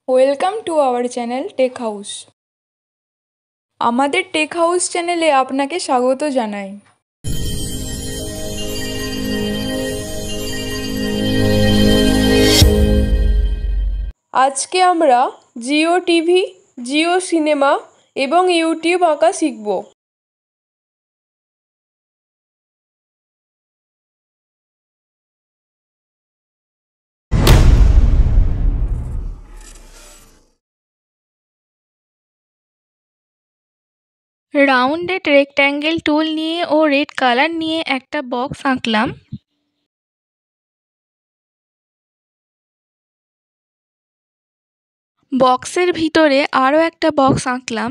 Welcome to our channel tech house. আমাদের tech house চ্যানেলে আপনাকে স্বাগত জানাই। আজকে আমরা জিও টিভি, জিও সিনেমা এবং ইউটিউব আঁকা শিখব। রাউন্ডেড রেক্ট্যাঙ্গেল টুল নিয়ে ও রেড কালার নিয়ে একটা বক্স আঁকলাম। বক্সের ভিতরে আরও একটা বক্স আঁকলাম।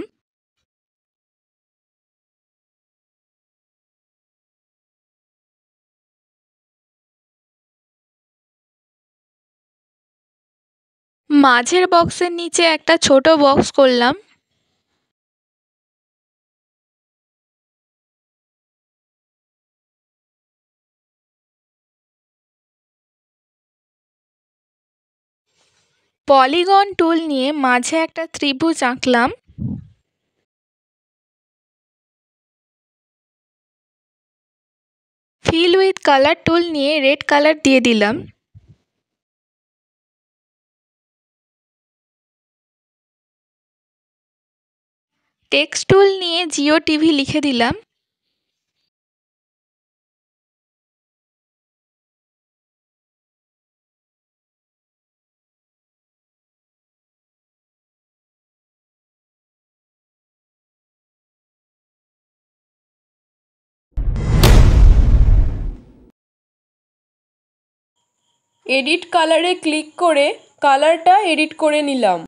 মাঝের বক্সের নিচে একটা ছোট বক্স করলাম। পলিগন টুল নিয়ে মাঝে একটা ত্রিভুজ আঁকলাম। ফিল উইথ কালার টুল নিয়ে রেড কালার দিয়ে দিলাম। টেক্সট টুল নিয়ে জিও টিভি লিখে দিলাম। এডিট কালারে ক্লিক করে কালারটা এডিট করে নিলাম।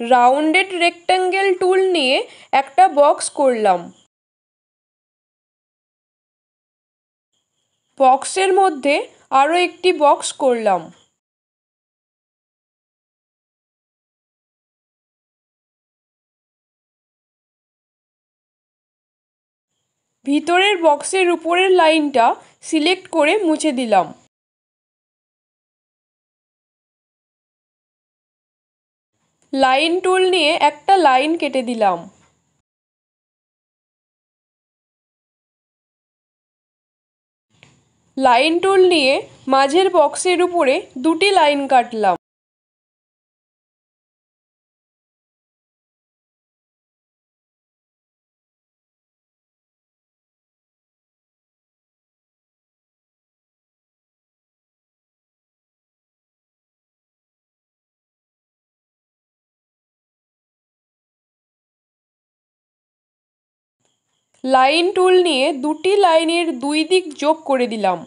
রাউন্ডেড রেক্ট্যাঙ্গেল টুল নিয়ে একটা বক্স করলাম। বক্সের মধ্যে আরও একটি বক্স করলাম। ভিতরের বক্সের উপরের লাইনটা সিলেক্ট করে মুছে দিলাম। লাইন টুল নিয়ে একটা লাইন কেটে দিলাম। লাইন টুল নিয়ে মাঝের বক্সের উপরে দুটি লাইন কাটলাম। লাইন টুল নিয়ে দুটি লাইনের দুই দিক যোগ করে দিলাম।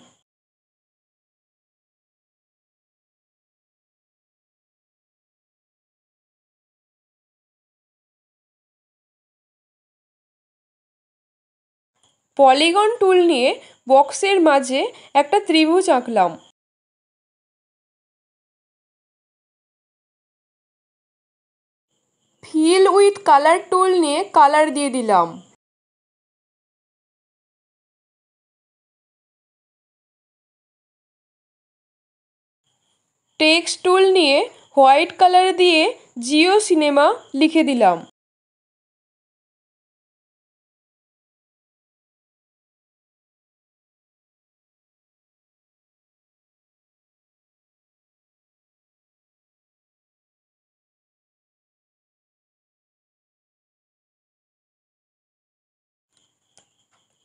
পলিগন টুল নিয়ে বক্সের মাঝে একটা ত্রিভুজ আঁকলাম। ফিল উইথ কালার টুল নিয়ে কালার দিয়ে দিলাম। টেক্সট টুল নিয়ে হোয়াইট কালার দিয়ে জিও সিনেমা লিখে দিলাম।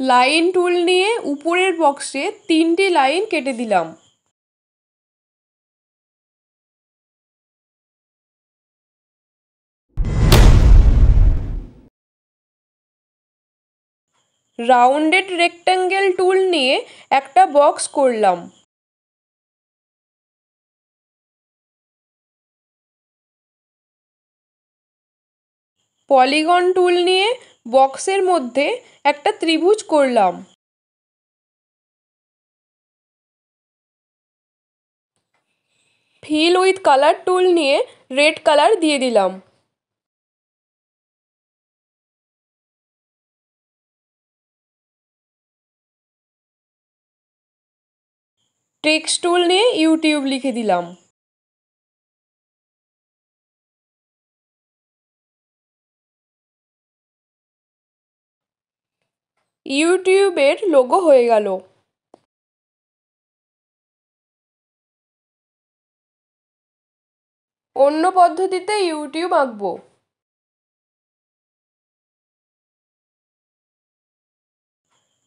লাইন টুল নিয়ে উপরের বক্সে তিনটি লাইন কেটে দিলাম। রাউন্ডেড রেক্ট্যাঙ্গেল টুল নিয়ে একটা বক্স করলাম। পলিগন টুল নিয়ে বক্সের মধ্যে একটা ত্রিভুজ করলাম। ফিল উইথ কালার টুল নিয়ে রেড কালার দিয়ে দিলাম। টেক্সট টুল নিয়ে ইউটিউব লিখে দিলাম। ইউটিউবের লোগো হয়ে গেল। অন্য পদ্ধতিতে ইউটিউব আঁকবো।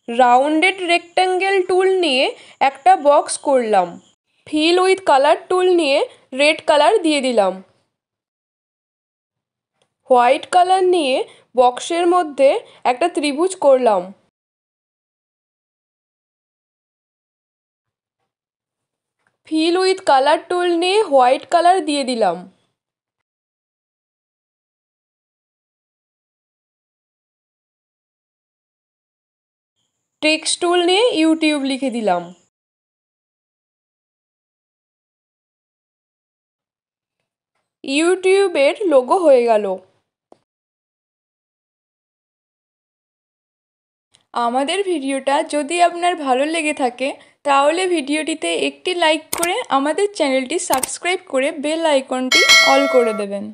রাউন্ডেড রেক্ট্যাঙ্গেল টুল নিয়ে একটা বক্স করলাম। ফিল উইথ কালার টুল নিয়ে রেড কালার দিয়ে দিলাম। হোয়াইট কালার নিয়ে বক্সের মধ্যে একটা ত্রিভুজ করলাম। ফিল উইথ কালার টুল নিয়ে হোয়াইট কালার দিয়ে দিলাম। টেক্সট টুল নিয়ে ইউটিউব লিখে দিলাম। ইউটিউবের লোগো হয়ে গেল। আমাদের ভিডিওটা যদি আপনার ভালো লেগে থাকে তাহলে ভিডিওটিতে একটি লাইক করে আমাদের চ্যানেলটি সাবস্ক্রাইব করে বেল আইকনটি অল করে দেবেন।